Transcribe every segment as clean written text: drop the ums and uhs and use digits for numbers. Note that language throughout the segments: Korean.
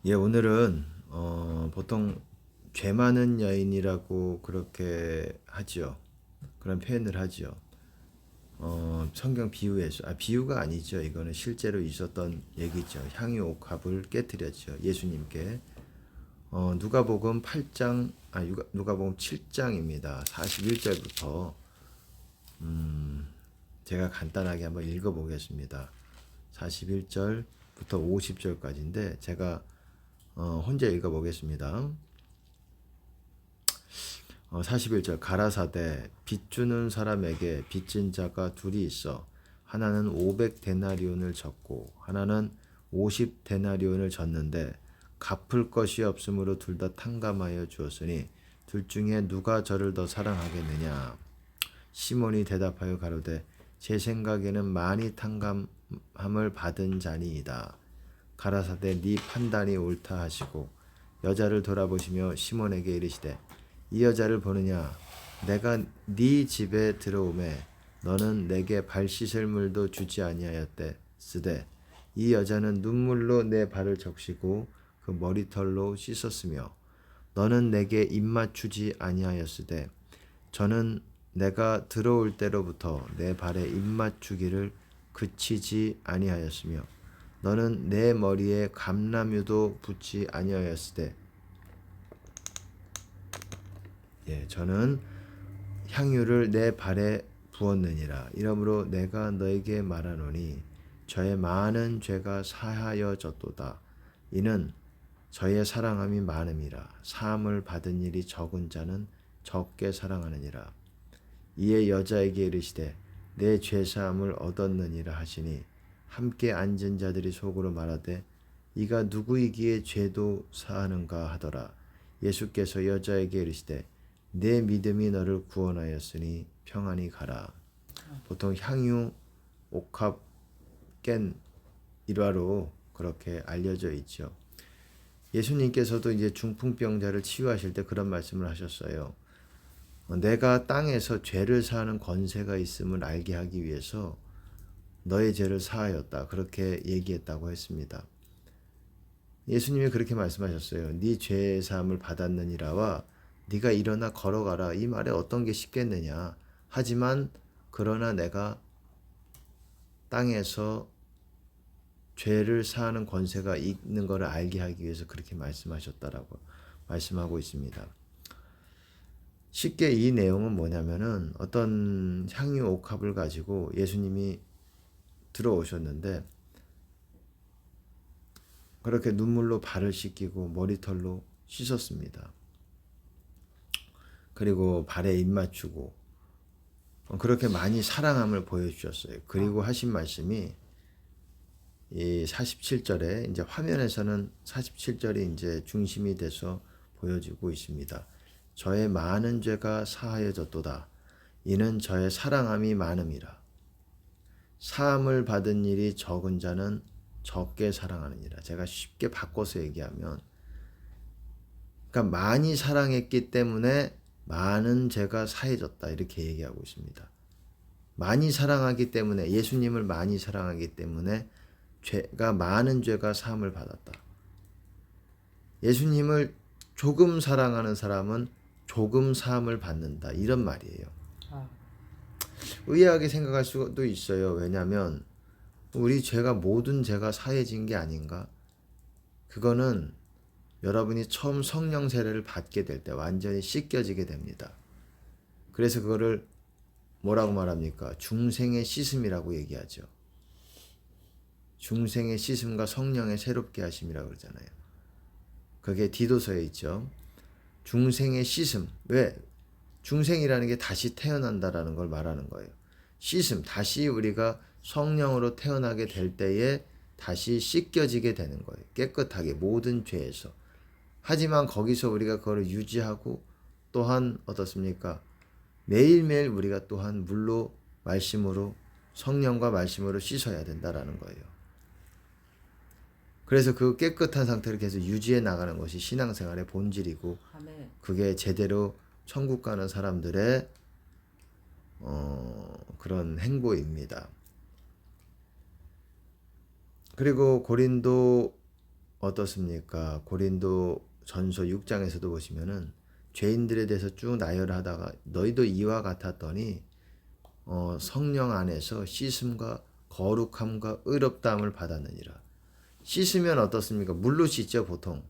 예, 오늘은 보통 죄 많은 여인이라고 그렇게 하지요. 그런 표현을 하지요. 성경 비유에서 비유가 아니죠. 이거는 실제로 있었던 얘기죠. 향유 옥합을 깨뜨렸죠. 예수님께. 누가복음 8장 누가복음 7장입니다. 41절부터 제가 간단하게 한번 읽어 보겠습니다. 41절부터 50절까지인데 제가 혼자 읽어 보겠습니다. 41절 가라사대 빚 주는 사람에게 빚진 자가 둘이 있어 하나는 500데나리온을 졌고 하나는 50데나리온을 졌는데 갚을 것이 없으므로 둘 다 탕감하여 주었으니 둘 중에 누가 저를 더 사랑하겠느냐. 시몬이 대답하여 가로되 제 생각에는 많이 탕감함을 받은 자니이다. 가라사대 네 판단이 옳다 하시고 여자를 돌아보시며 시몬에게 이르시되 이 여자를 보느냐. 내가 네 집에 들어오매 너는 내게 발 씻을 물도 주지 아니하였대 쓰되 이 여자는 눈물로 내 발을 적시고 그 머리털로 씻었으며 너는 내게 입맞추지 아니하였으되 저는 내가 들어올 때로부터 내 발에 입맞추기를 그치지 아니하였으며 너는 내 머리에 감람유도 붓지 아니하였으되 저는 향유를 내 발에 부었느니라. 이러므로 내가 너에게 말하노니 저의 많은 죄가 사하여졌도다. 이는 저의 사랑함이 많음이라. 사함을 받은 일이 적은 자는 적게 사랑하느니라. 이에 여자에게 이르시되 내 죄사함을 얻었느니라 하시니 함께 앉은 자들이 속으로 말하되 이가 누구이기에 죄도 사하는가 하더라. 예수께서 여자에게 이르시되 내 믿음이 너를 구원하였으니 평안히 가라. 보통 향유 옥합 깬 일화로 그렇게 알려져 있죠. 예수님께서도 이제 중풍병자를 치유하실 때 그런 말씀을 하셨어요. 내가 땅에서 죄를 사하는 권세가 있음을 알게 하기 위해서 너의 죄를 사하였다. 그렇게 얘기했다고 했습니다. 예수님이 그렇게 말씀하셨어요. 네 죄 사함을 받았느니라와 네가 일어나 걸어가라. 이 말에 어떤 게 쉽겠느냐. 하지만 그러나 내가 땅에서 죄를 사하는 권세가 있는 것을 알게 하기 위해서 그렇게 말씀하셨다라고 말씀하고 있습니다. 쉽게 이 내용은 뭐냐면은 어떤 향유 옥합을 가지고 예수님이 들어오셨는데 그렇게 눈물로 발을 씻기고 머리털로 씻었습니다. 그리고 발에 입 맞추고 그렇게 많이 사랑함을 보여주셨어요. 그리고 하신 말씀이 이 47절에 이제 화면에서는 47절이 이제 중심이 돼서 보여지고 있습니다. 저의 많은 죄가 사하여졌도다. 이는 저의 사랑함이 많음이라. 사함을 받은 일이 적은 자는 적게 사랑하느니라. 제가 쉽게 바꿔서 얘기하면 그러니까 많이 사랑했기 때문에 많은 죄가 사해졌다. 이렇게 얘기하고 있습니다. 많이 사랑하기 때문에 예수님을 많이 사랑하기 때문에 죄가 많은 죄가 사함을 받았다. 예수님을 조금 사랑하는 사람은 조금 사함을 받는다. 이런 말이에요. 의아하게 생각할 수도 있어요. 왜냐하면 우리 죄가 모든 죄가 사해진 게 아닌가? 그거는 여러분이 처음 성령 세례를 받게 될 때 완전히 씻겨지게 됩니다. 그래서 그거를 뭐라고 말합니까? 중생의 씻음이라고 얘기하죠. 중생의 씻음과 성령의 새롭게 하심이라고 그러잖아요. 그게 디도서에 있죠. 중생의 씻음. 왜? 중생이라는 게 다시 태어난다라는 걸 말하는 거예요. 씻음. 다시 우리가 성령으로 태어나게 될 때에 다시 씻겨지게 되는 거예요. 깨끗하게 모든 죄에서. 하지만 거기서 우리가 그걸 유지하고 또한 어떻습니까? 매일매일 우리가 또한 물로 말씀으로 성령과 말씀으로 씻어야 된다라는 거예요. 그래서 그 깨끗한 상태를 계속 유지해 나가는 것이 신앙생활의 본질이고 그게 제대로 천국 가는 사람들의 그런 행보입니다. 그리고 고린도 어떻습니까? 고린도 전서 6장에서도 보시면은 죄인들에 대해서 쭉 나열하다가 너희도 이와 같았더니 성령 안에서 씻음과 거룩함과 의롭다함을 받았느니라. 씻으면 어떻습니까? 물로 씻죠, 보통.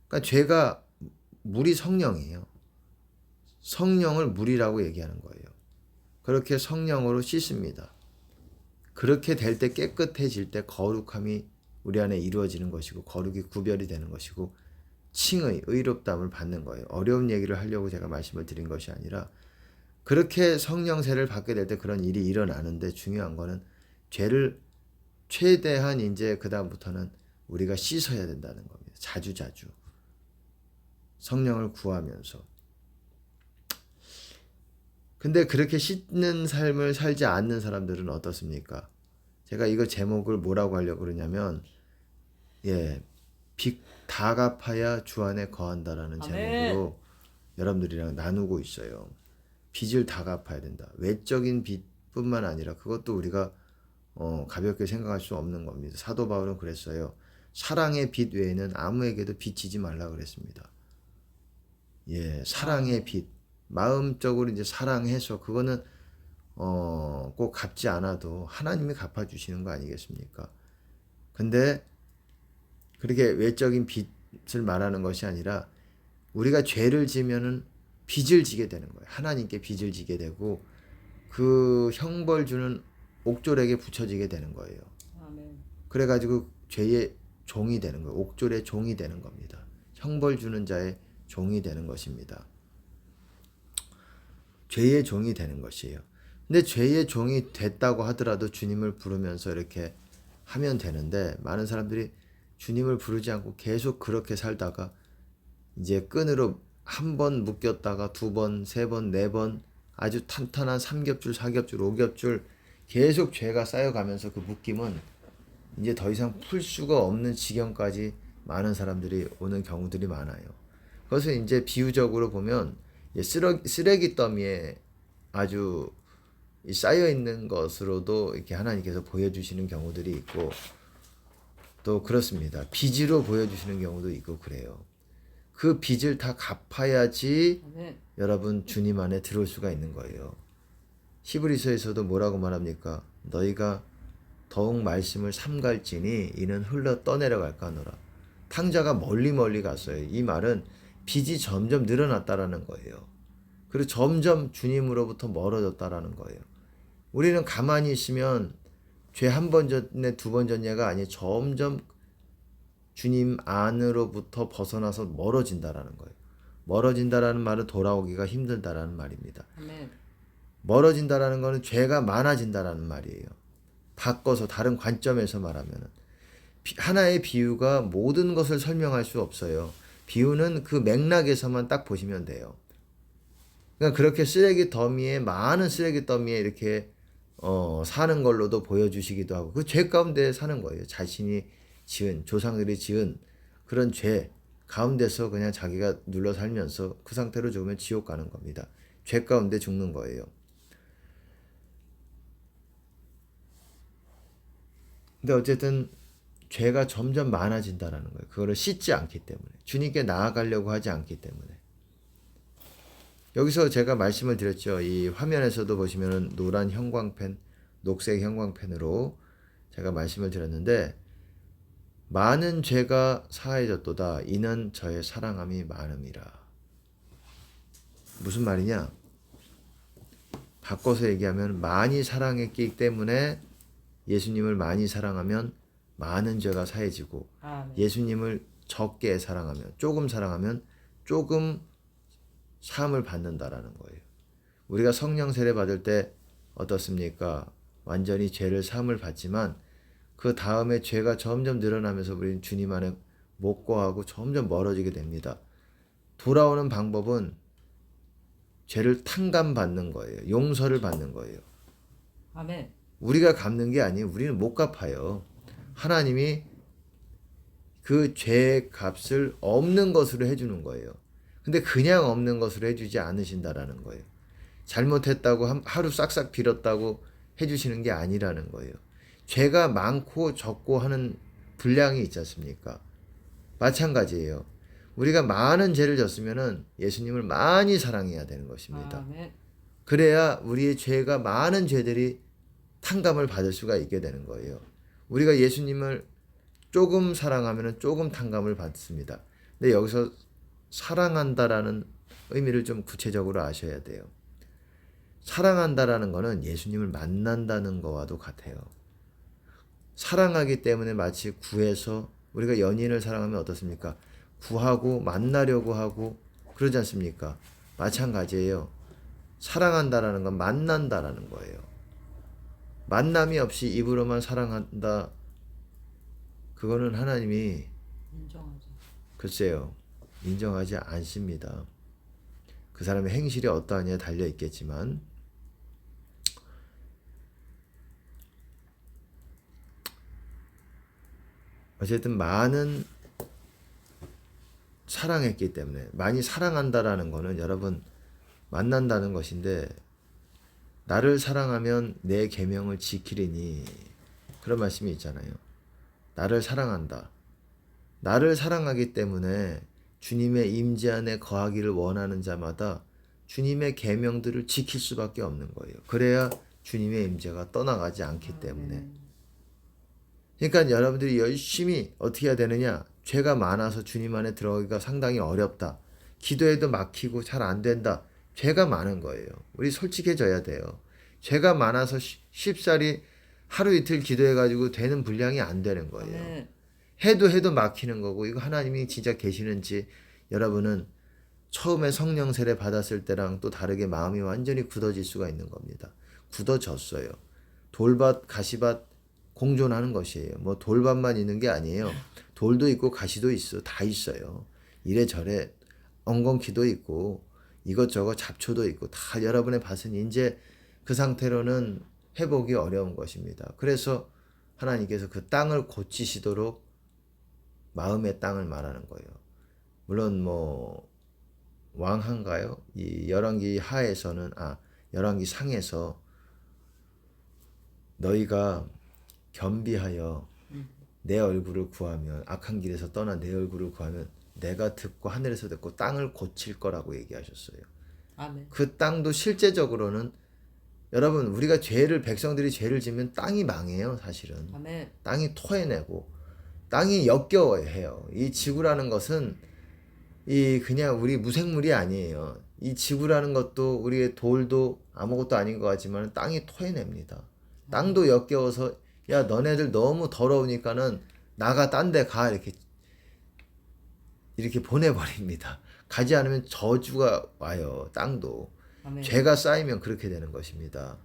그러니까 죄가 물이 성령이에요. 성령을 물이라고 얘기하는 거예요. 그렇게 성령으로 씻습니다. 그렇게 될 때, 깨끗해질 때 거룩함이 우리 안에 이루어지는 것이고 거룩이 구별이 되는 것이고 칭의 의롭다함을 받는 거예요. 어려운 얘기를 하려고 제가 말씀을 드린 것이 아니라 그렇게 성령세를 받게 될 때 그런 일이 일어나는데 중요한 거는 죄를 최대한 이제 그 다음부터는 우리가 씻어야 된다는 겁니다. 자주자주 성령을 구하면서. 근데 그렇게 씻는 삶을 살지 않는 사람들은 어떻습니까? 제가 이거 제목을 뭐라고 하려고 그러냐면 빚 다 갚아야 주 안에 거한다라는 제목으로 여러분들이랑 나누고 있어요. 빚을 다 갚아야 된다. 외적인 빚뿐만 아니라 그것도 우리가 가볍게 생각할 수 없는 겁니다. 사도 바울은 그랬어요. 사랑의 빚 외에는 아무에게도 빚지지 말라 그랬습니다. 사랑의 빚. 마음적으로 이제 사랑해서 그거는 꼭 갚지 않아도 하나님이 갚아주시는 거 아니겠습니까? 근데 그렇게 외적인 빚을 말하는 것이 아니라 우리가 죄를 지면은 빚을 지게 되는 거예요. 하나님께 빚을 지게 되고 그 형벌 주는 옥졸에게 붙여지게 되는 거예요. 아멘. 그래가지고 죄의 종이 되는 거예요. 옥졸의 종이 되는 겁니다. 형벌 주는 자의 종이 되는 것입니다. 죄의 종이 되는 것이에요. 근데 죄의 종이 됐다고 하더라도 주님을 부르면서 이렇게 하면 되는데 많은 사람들이 주님을 부르지 않고 계속 그렇게 살다가 이제 끈으로 한 번 묶였다가 두 번, 세 번, 네 번 아주 탄탄한 3겹줄, 4겹줄, 5겹줄 계속 죄가 쌓여가면서 그 묶임은 이제 더 이상 풀 수가 없는 지경까지 많은 사람들이 오는 경우들이 많아요. 그것을 이제 비유적으로 보면 쓰레기 더미에 아주 쌓여 있는 것으로도 이렇게 하나님께서 보여주시는 경우들이 있고 또 그렇습니다. 빚으로 보여주시는 경우도 있고 그래요. 그 빚을 다 갚아야지 여러분 주님 안에 들어올 수가 있는 거예요. 히브리서에서도 뭐라고 말합니까? 너희가 더욱 말씀을 삼갈지니 이는 흘러 떠내려갈까 하노라. 탕자가 멀리 갔어요. 이 말은 빚이 점점 늘어났다라는 거예요. 그리고 점점 주님으로부터 멀어졌다라는 거예요. 우리는 가만히 있으면 죄 한 번 전에 두 번 전에가 아니 점점 주님 안으로부터 벗어나서 멀어진다라는 거예요. 멀어진다라는 말은 돌아오기가 힘들다라는 말입니다. 아멘. 멀어진다라는 거는 죄가 많아진다라는 말이에요. 바꿔서 다른 관점에서 말하면 하나의 비유가 모든 것을 설명할 수 없어요. 비유는 그 맥락에서만 딱 보시면 돼요. 그러니까 그렇게 쓰레기 더미에 많은 쓰레기 더미에 이렇게 사는 걸로도 보여주시기도 하고 그 죄 가운데 사는 거예요. 자신이 지은 조상들이 지은 그런 죄 가운데서 그냥 자기가 눌러 살면서 그 상태로 죽으면 지옥 가는 겁니다. 죄 가운데 죽는 거예요. 근데 어쨌든 죄가 점점 많아진다라는 거예요. 그거를 씻지 않기 때문에 주님께 나아가려고 하지 않기 때문에 여기서 제가 말씀을 드렸죠. 이 화면에서도 보시면은 노란 형광펜, 녹색 형광펜으로 제가 말씀을 드렸는데 많은 죄가 사해졌도다. 이는 저의 사랑함이 많음이라. 무슨 말이냐? 바꿔서 얘기하면 많이 사랑했기 때문에 예수님을 많이 사랑하면 많은 죄가 사해지고 예수님을 적게 사랑하면 조금 사랑하면 조금 사함을 받는다라는 거예요. 우리가 성령 세례 받을 때 어떻습니까? 완전히 죄를 사함을 받지만 그 다음에 죄가 점점 늘어나면서 우리는 주님 안에 못 거하고 점점 멀어지게 됩니다. 돌아오는 방법은 죄를 탕감받는 거예요. 용서를 받는 거예요. 아멘. 우리가 갚는 게 아니에요. 우리는 못 갚아요. 하나님이 그 죄의 값을 없는 것으로 해주는 거예요. 근데 그냥 없는 것으로 해주지 않으신다라는 거예요. 잘못했다고 하루 싹싹 빌었다고 해주시는 게 아니라는 거예요. 죄가 많고 적고 하는 분량이 있지 않습니까? 마찬가지예요. 우리가 많은 죄를 졌으면은 예수님을 많이 사랑해야 되는 것입니다. 아멘. 그래야 우리의 죄가 많은 죄들이 탕감을 받을 수가 있게 되는 거예요. 우리가 예수님을 조금 사랑하면 조금 탕감을 받습니다. 근데 여기서 사랑한다라는 의미를 좀 구체적으로 아셔야 돼요. 사랑한다라는 거는 예수님을 만난다는 거와도 같아요. 사랑하기 때문에 마치 구해서 우리가 연인을 사랑하면 어떻습니까? 구하고 만나려고 하고 그러지 않습니까? 마찬가지예요. 사랑한다라는 건 만난다라는 거예요. 만남이 없이 입으로만 사랑한다. 그거는 하나님이 인정하죠. 글쎄요. 인정하지 않습니다. 그 사람의 행실이 어떠하냐에 달려 있겠지만 어쨌든 많은 사랑했기 때문에 많이 사랑한다라는 거는 여러분 만난다는 것인데 나를 사랑하면 내 계명을 지키리니 그런 말씀이 있잖아요. 나를 사랑한다. 나를 사랑하기 때문에 주님의 임재 안에 거하기를 원하는 자마다 주님의 계명들을 지킬 수밖에 없는 거예요. 그래야 주님의 임재가 떠나가지 않기 때문에. 그러니까 여러분들이 열심히 어떻게 해야 되느냐? 죄가 많아서 주님 안에 들어가기가 상당히 어렵다. 기도해도 막히고 잘 안 된다. 죄가 많은 거예요. 우리 솔직해져야 돼요. 죄가 많아서 쉽사리 하루 이틀 기도해가지고 되는 분량이 안 되는 거예요. 아멘. 해도 막히는 거고 이거 하나님이 진짜 계시는지 여러분은 처음에 성령 세례 받았을 때랑 또 다르게 마음이 완전히 굳어질 수가 있는 겁니다. 굳어졌어요. 돌밭, 가시밭 공존하는 것이에요. 뭐 돌밭만 있는 게 아니에요. 돌도 있고 가시도 있어. 다 있어요. 이래저래 엉겅퀴도 있고 이것저것 잡초도 있고 다 여러분의 밭은 이제 그 상태로는 회복이 어려운 것입니다. 그래서 하나님께서 그 땅을 고치시도록 마음의 땅을 말하는 거예요. 물론 뭐 왕한가요? 이 열왕기 하에서는 열왕기 상에서 너희가 겸비하여 내 얼굴을 구하면 악한 길에서 떠나 내 얼굴을 구하면 내가 듣고 하늘에서 듣고 땅을 고칠 거라고 얘기하셨어요. 아멘. 그 땅도 실제적으로는 여러분 우리가 백성들이 죄를 지면 땅이 망해요. 사실은 아멘. 땅이 토해내고 땅이 역겨워해요. 이 지구라는 것은 이 그냥 우리 무생물이 아니에요. 이 지구라는 것도 우리의 돌도 아무것도 아닌 것 같지만 땅이 토해냅니다. 땅도 역겨워서 야 너네들 너무 더러우니까는 나가 딴 데 가 이렇게 보내버립니다. 가지 않으면 저주가 와요. 땅도. 아멘. 죄가 쌓이면 그렇게 되는 것입니다.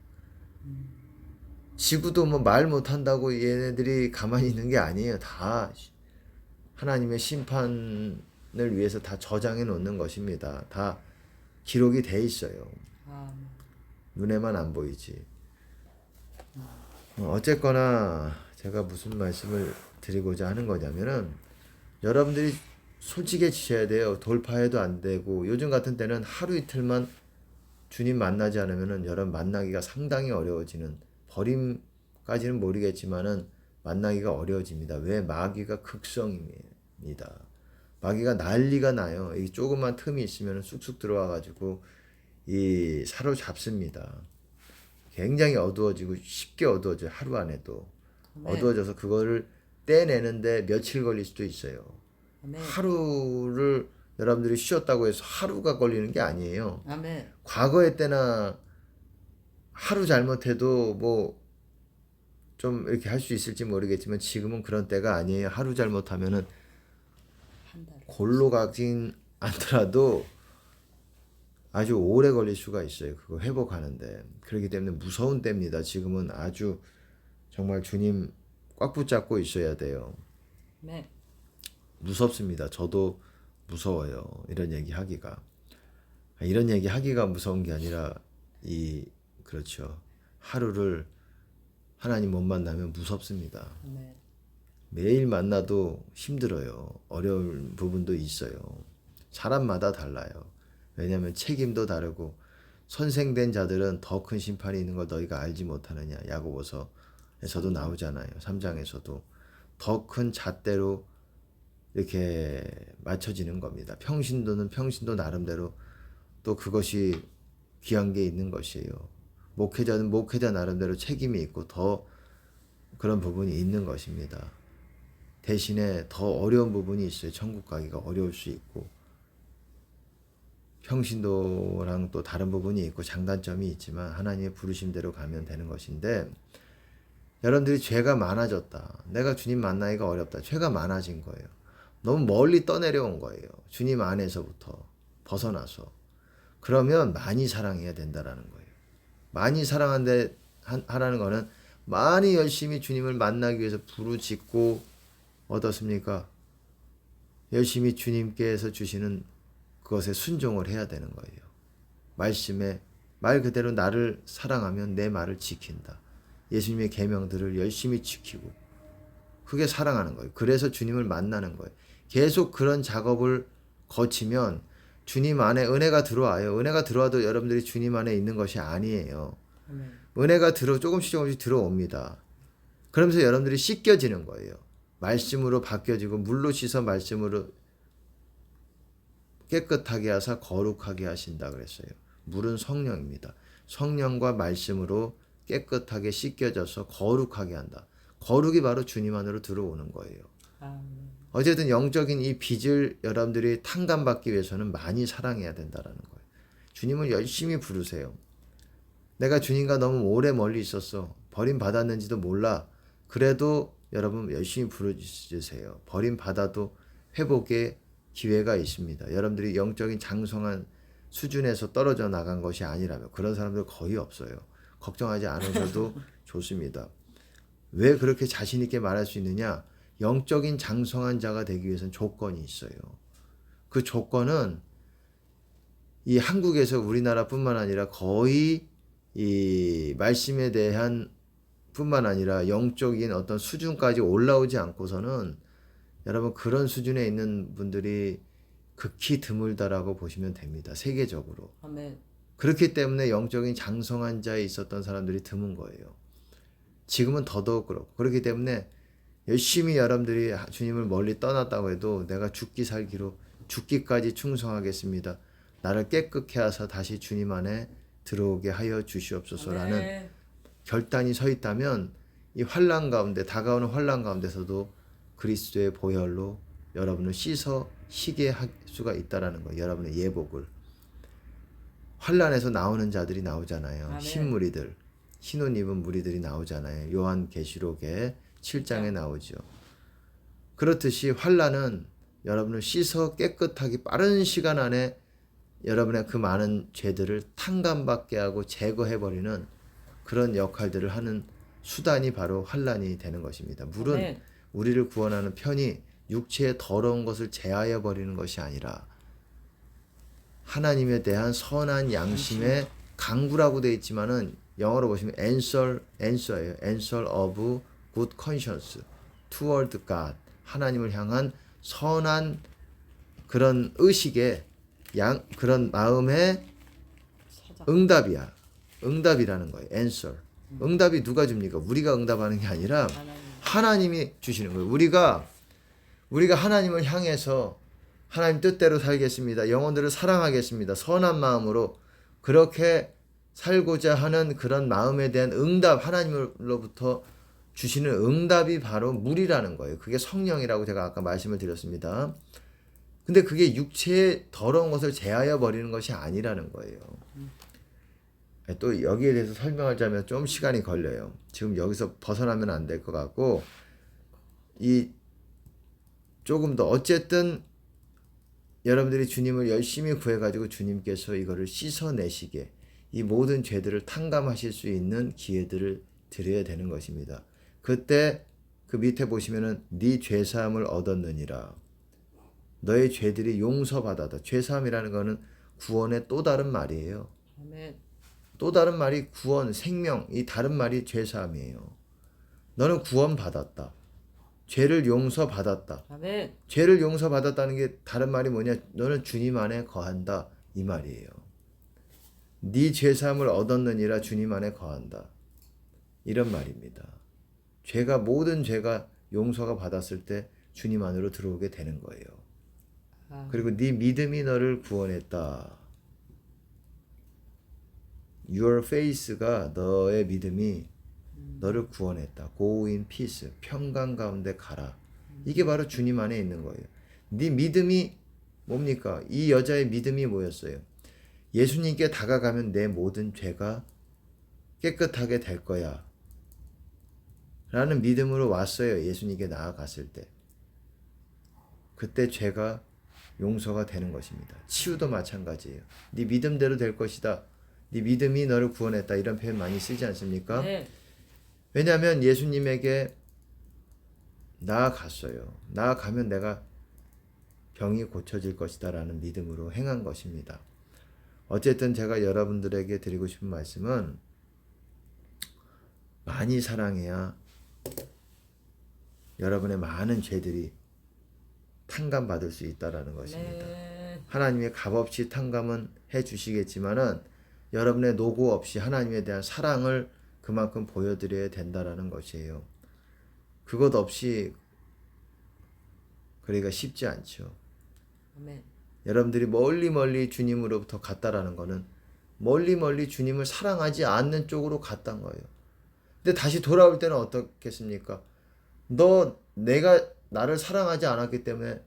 지구도 뭐 말 못한다고 얘네들이 가만히 있는 게 아니에요. 다 하나님의 심판을 위해서 다 저장해 놓는 것입니다. 다 기록이 돼 있어요. 아멘. 눈에만 안 보이지. 어쨌거나 제가 무슨 말씀을 드리고자 하는 거냐면은 여러분들이 솔직해지셔야 돼요. 돌파해도 안 되고 요즘 같은 때는 하루 이틀만 주님 만나지 않으면은 여러분 만나기가 상당히 어려워지는 버림까지는 모르겠지만은 만나기가 어려워집니다. 왜? 마귀가 극성입니다. 마귀가 난리가 나요. 이 조그만 틈이 있으면 쑥쑥 들어와 가지고 이 사로잡습니다. 굉장히 어두워지고 쉽게 어두워져요. 하루 안에도 아멘. 어두워져서 그거를 떼내는데 며칠 걸릴 수도 있어요. 아멘. 하루를 여러분들이 쉬었다고 해서 하루가 걸리는 게 아니에요. 아멘. 과거의 때나 하루 잘못해도 뭐 좀 이렇게 할 수 있을지 모르겠지만 지금은 그런 때가 아니에요. 하루 잘못하면은 한 달. 골로 가진 않더라도 아주 오래 걸릴 수가 있어요. 그거 회복하는데. 그렇기 때문에 무서운 때입니다. 지금은 아주 정말 주님 꽉 붙잡고 있어야 돼요. 아멘. 무섭습니다. 저도 무서워요. 이런 얘기 하기가. 이런 얘기 하기가 무서운 게 아니라 그렇죠. 하루를 하나님 못 만나면 무섭습니다. 아멘. 매일 만나도 힘들어요. 어려운 부분도 있어요. 사람마다 달라요. 왜냐하면 책임도 다르고 선생된 자들은 더 큰 심판이 있는 걸 너희가 알지 못하느냐. 야고보서에서도 나오잖아요. 3장에서도 더 큰 잣대로 이렇게 맞춰지는 겁니다. 평신도는 평신도 나름대로 또 그것이 귀한 게 있는 것이에요. 목회자는 목회자 나름대로 책임이 있고 더 그런 부분이 있는 것입니다. 대신에 더 어려운 부분이 있어요. 천국 가기가 어려울 수 있고 평신도랑 또 다른 부분이 있고 장단점이 있지만 하나님의 부르심대로 가면 되는 것인데, 여러분들이 죄가 많아졌다. 내가 주님 만나기가 어렵다. 죄가 많아진 거예요. 너무 멀리 떠내려온 거예요. 주님 안에서부터 벗어나서. 그러면 많이 사랑해야 된다라는 거예요. 많이 하라는 거는 많이 열심히 주님을 만나기 위해서 부르짖고 어떻습니까? 열심히 주님께서 주시는 그것에 순종을 해야 되는 거예요. 말씀에 말 그대로 나를 사랑하면 내 말을 지킨다. 예수님의 계명들을 열심히 지키고 그게 사랑하는 거예요. 그래서 주님을 만나는 거예요. 계속 그런 작업을 거치면 주님 안에 은혜가 들어와요. 은혜가 들어와도 여러분들이 주님 안에 있는 것이 아니에요. 아멘. 은혜가 조금씩 들어옵니다. 그러면서 여러분들이 씻겨지는 거예요. 말씀으로 바뀌어지고 물로 씻어 말씀으로 깨끗하게 하사 거룩하게 하신다 그랬어요. 물은 성령입니다. 성령과 말씀으로 깨끗하게 씻겨져서 거룩하게 한다. 거룩이 바로 주님 안으로 들어오는 거예요. 아멘. 어쨌든 영적인 이 빚을 여러분들이 탕감받기 위해서는 많이 사랑해야 된다는 거예요. 주님을 열심히 부르세요. 내가 주님과 너무 오래 멀리 있었어. 버림받았는지도 몰라. 그래도 여러분 열심히 부르주세요. 버림받아도 회복의 기회가 있습니다. 여러분들이 영적인 장성한 수준에서 떨어져 나간 것이 아니라면, 그런 사람들 거의 없어요. 걱정하지 않으셔도 좋습니다. 왜 그렇게 자신 있게 말할 수 있느냐? 영적인 장성한 자가 되기 위해서는 조건이 있어요. 그 조건은 이 한국에서 우리나라뿐만 아니라 거의 이 말씀에 대한 뿐만 아니라 영적인 어떤 수준까지 올라오지 않고서는 여러분 그런 수준에 있는 분들이 극히 드물다라고 보시면 됩니다. 세계적으로. 아멘. 그렇기 때문에 영적인 장성한 자에 있었던 사람들이 드문 거예요. 지금은 더더욱 그렇고. 그렇기 때문에 열심히 여러분들이 주님을 멀리 떠났다고 해도 내가 죽기 살기로 죽기까지 충성하겠습니다. 나를 깨끗게 하사 다시 주님 안에 들어오게 하여 주시옵소서라는 아멘. 결단이 서 있다면 이 환난 가운데, 다가오는 환난 가운데서도 그리스도의 보혈로 여러분을 씻게 할 수가 있다라는 거예요. 여러분의 예복을. 환난에서 나오는 자들이 나오잖아요. 아멘. 흰무리들, 흰 옷 입은 무리들이 나오잖아요. 요한계시록에 7장에 나오죠. 그렇듯이 환난은 여러분을 씻어 깨끗하게 빠른 시간 안에 여러분의 그 많은 죄들을 탕감받게 하고 제거해버리는 그런 역할들을 하는 수단이 바로 환난이 되는 것입니다. 물은 아멘. 우리를 구원하는 편이 육체의 더러운 것을 제하여 버리는 것이 아니라 하나님에 대한 선한 양심의 강구라고 되어 있지만은 영어로 보시면 answer예요. answer of good conscience toward God. 하나님을 향한 선한 그런 의식의 그런 마음의 사자. 응답이야. 응답이라는 거예요. answer. 응답이 누가 줍니까? 우리가 응답하는 게 아니라 하나님. 하나님이 주시는 거예요. 우리가 하나님을 향해서 하나님 뜻대로 살겠습니다. 영혼들을 사랑하겠습니다. 선한 마음으로 그렇게 살고자 하는 그런 마음에 대한 응답, 하나님으로부터 주시는 응답이 바로 물이라는 거예요. 그게 성령이라고 제가 아까 말씀을 드렸습니다. 근데 그게 육체의 더러운 것을 제하여 버리는 것이 아니라는 거예요. 또 여기에 대해서 설명하자면 좀 시간이 걸려요. 지금 여기서 벗어나면 안 될 것 같고, 조금 더 어쨌든 여러분들이 주님을 열심히 구해가지고 주님께서 이거를 씻어내시게, 이 모든 죄들을 탕감하실 수 있는 기회들을 드려야 되는 것입니다. 그때 그 밑에 보시면은 네 죄사함을 얻었느니라. 너의 죄들이 용서받았다. 죄사함이라는 거는 구원의 또 다른 말이에요. 아멘. 또 다른 말이 구원, 생명, 이 다른 말이 죄사함이에요. 너는 구원받았다. 죄를 용서받았다. 아멘. 죄를 용서받았다는 게 다른 말이 뭐냐? 너는 주님 안에 거한다. 이 말이에요. 네 죄사함을 얻었느니라 주님 안에 거한다. 이런 말입니다. 모든 죄가 용서가 받았을 때 주님 안으로 들어오게 되는 거예요. 아멘. 그리고 네 믿음이 너를 구원했다. Your faith가 너의 믿음이 너를 구원했다. Go in peace. 평강 가운데 가라. 이게 바로 주님 안에 있는 거예요. 네 믿음이 뭡니까? 이 여자의 믿음이 뭐였어요? 예수님께 다가가면 내 모든 죄가 깨끗하게 될 거야. 라는 믿음으로 왔어요. 예수님께 나아갔을 때. 그때 죄가 용서가 되는 것입니다. 치유도 마찬가지예요. 네 믿음대로 될 것이다. 네 믿음이 너를 구원했다. 이런 표현 많이 쓰지 않습니까? 네. 왜냐하면 예수님에게 나아갔어요. 나아가면 내가 병이 고쳐질 것이다 라는 믿음으로 행한 것입니다. 어쨌든 제가 여러분들에게 드리고 싶은 말씀은 많이 사랑해야 여러분의 많은 죄들이 탕감받을 수 있다라는 것입니다. 네. 하나님의 값없이 탕감은 해주시겠지만은 여러분의 노고 없이 하나님에 대한 사랑을 그만큼 보여드려야 된다라는 것이에요. 그것 없이 그러기가 쉽지 않죠. 아멘. 여러분들이 멀리 주님으로부터 갔다라는 거는 멀리 주님을 사랑하지 않는 쪽으로 갔단 거예요. 근데 다시 돌아올 때는 어떻겠습니까? 내가 나를 사랑하지 않았기 때문에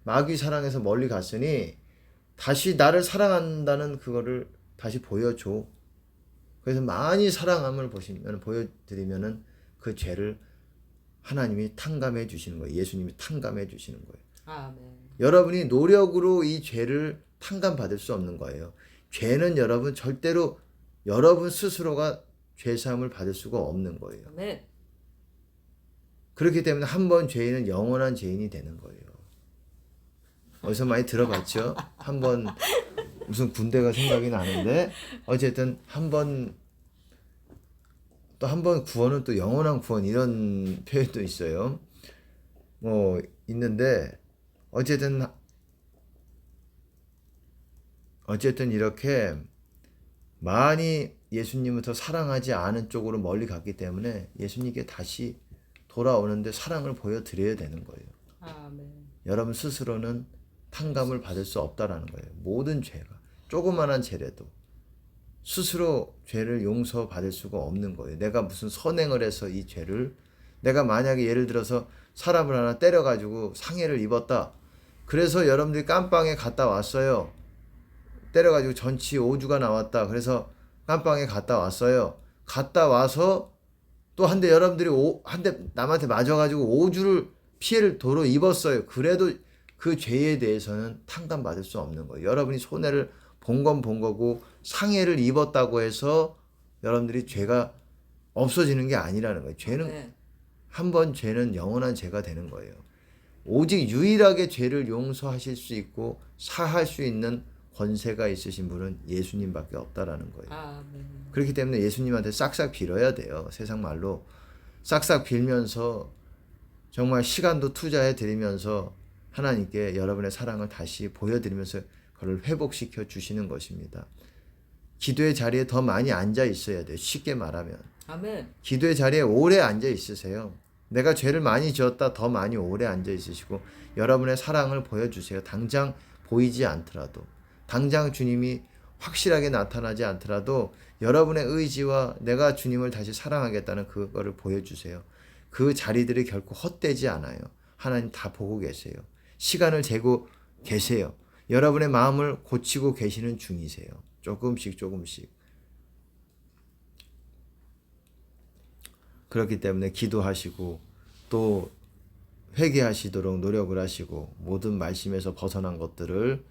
마귀 사랑해서 멀리 갔으니 다시 나를 사랑한다는 그거를 다시 보여줘. 그래서 많이 사랑함을 보여드리면은 그 죄를 하나님이 탕감해 주시는 거예요. 예수님이 탕감해 주시는 거예요. 아멘. 여러분이 노력으로 이 죄를 탕감받을 수 없는 거예요. 죄는 여러분 절대로 여러분 스스로가 죄사함을 받을 수가 없는 거예요. 아멘. 그렇기 때문에 한 번 죄인은 영원한 죄인이 되는 거예요. 어디서 많이 들어봤죠? 한 번 무슨 군대가 생각이 나는데 어쨌든 한 번 구원은 또 영원한 구원 이런 표현도 있어요. 있는데 어쨌든 이렇게 많이 예수님을 더 사랑하지 않은 쪽으로 멀리 갔기 때문에 예수님께 다시 돌아오는데 사랑을 보여드려야 되는 거예요. 아멘. 여러분 스스로는 탕감을 받을 수 없다라는 거예요. 모든 죄가 조그만한 죄라도 스스로 죄를 용서받을 수가 없는 거예요. 내가 무슨 선행을 해서 이 죄를 내가 만약에 예를 들어서 사람을 하나 때려가지고 상해를 입었다. 그래서 여러분들이 깜빵에 갔다 왔어요. 때려가지고 전치 5주가 나왔다. 그래서 깜빵에 갔다 왔어요. 갔다 와서 또 한 대 여러분들이 한 대 남한테 맞아가지고 5주를 피해를 도로 입었어요. 그래도 그 죄에 대해서는 탕감받을 수 없는 거예요. 여러분이 손해를 본 건 본 거고 상해를 입었다고 해서 여러분들이 죄가 없어지는 게 아니라는 거예요. 죄는 네. 한 번 죄는 영원한 죄가 되는 거예요. 오직 유일하게 죄를 용서하실 수 있고 사할 수 있는 권세가 있으신 분은 예수님밖에 없다라는 거예요. 아멘. 그렇기 때문에 예수님한테 싹싹 빌어야 돼요. 세상 말로 싹싹 빌면서 정말 시간도 투자해 드리면서 하나님께 여러분의 사랑을 다시 보여드리면서 그걸 회복시켜 주시는 것입니다. 기도의 자리에 더 많이 앉아 있어야 돼요. 쉽게 말하면 아멘. 기도의 자리에 오래 앉아 있으세요. 내가 죄를 많이 지었다 더 많이 오래 앉아 있으시고 여러분의 사랑을 보여주세요. 당장 보이지 않더라도 당장 주님이 확실하게 나타나지 않더라도 여러분의 의지와 내가 주님을 다시 사랑하겠다는 그거를 보여주세요. 그 자리들이 결코 헛되지 않아요. 하나님 다 보고 계세요. 시간을 재고 계세요. 여러분의 마음을 고치고 계시는 중이세요. 조금씩 그렇기 때문에 기도하시고 또 회개하시도록 노력을 하시고 모든 말씀에서 벗어난 것들을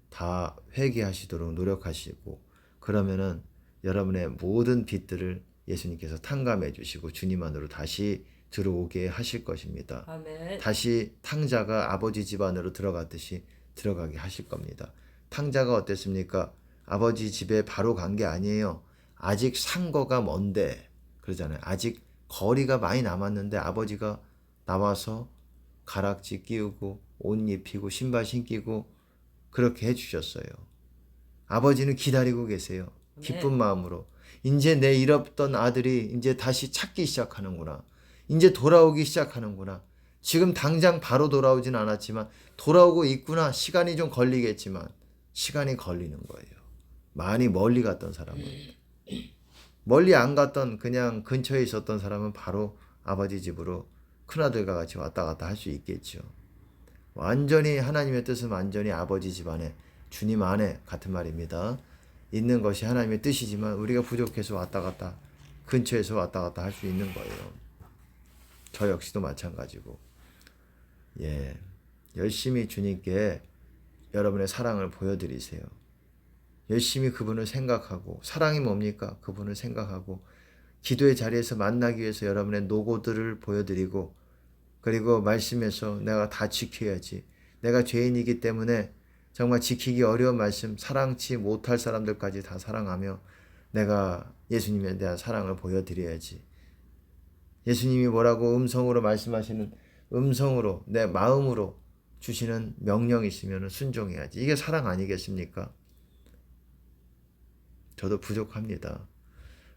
다 회개하시도록 노력하시고 그러면은 여러분의 모든 빚들을 예수님께서 탕감해 주시고 주님 안으로 다시 들어오게 하실 것입니다. 아멘. 다시 탕자가 아버지 집 안으로 들어갔듯이 들어가게 하실 겁니다. 탕자가 어땠습니까? 아버지 집에 바로 간 게 아니에요. 아직 상거가 먼데 그러잖아요. 아직 거리가 많이 남았는데 아버지가 나와서 가락지 끼우고 옷 입히고 신발 신기고 그렇게 해주셨어요. 아버지는 기다리고 계세요. 기쁜 마음으로. 이제 내 잃었던 아들이 이제 다시 찾기 시작하는구나. 이제 돌아오기 시작하는구나. 지금 당장 바로 돌아오진 않았지만 돌아오고 있구나. 시간이 좀 걸리겠지만 시간이 걸리는 거예요. 많이 멀리 갔던 사람은, 멀리 안 갔던 그냥 근처에 있었던 사람은 바로 아버지 집으로 큰아들과 같이 왔다 갔다 할 수 있겠죠. 완전히 하나님의 뜻은 완전히 아버지 집 안에, 주님 안에 같은 말입니다. 있는 것이 하나님의 뜻이지만 우리가 부족해서 왔다 갔다, 근처에서 왔다 갔다 할 수 있는 거예요. 저 역시도 마찬가지고, 열심히 주님께 여러분의 사랑을 보여드리세요. 열심히 그분을 생각하고, 사랑이 뭡니까? 그분을 생각하고 기도의 자리에서 만나기 위해서 여러분의 노고들을 보여드리고, 그리고 말씀에서 내가 다 지켜야지, 내가 죄인이기 때문에 정말 지키기 어려운 말씀, 사랑치 못할 사람들까지 다 사랑하며 내가 예수님에 대한 사랑을 보여드려야지. 예수님이 뭐라고 음성으로 말씀하시는, 음성으로 내 마음으로 주시는 명령이 있으면 순종해야지. 이게 사랑 아니겠습니까? 저도 부족합니다.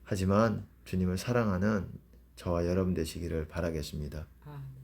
하지만 주님을 사랑하는 저와 여러분 되시기를 바라겠습니다. 아멘.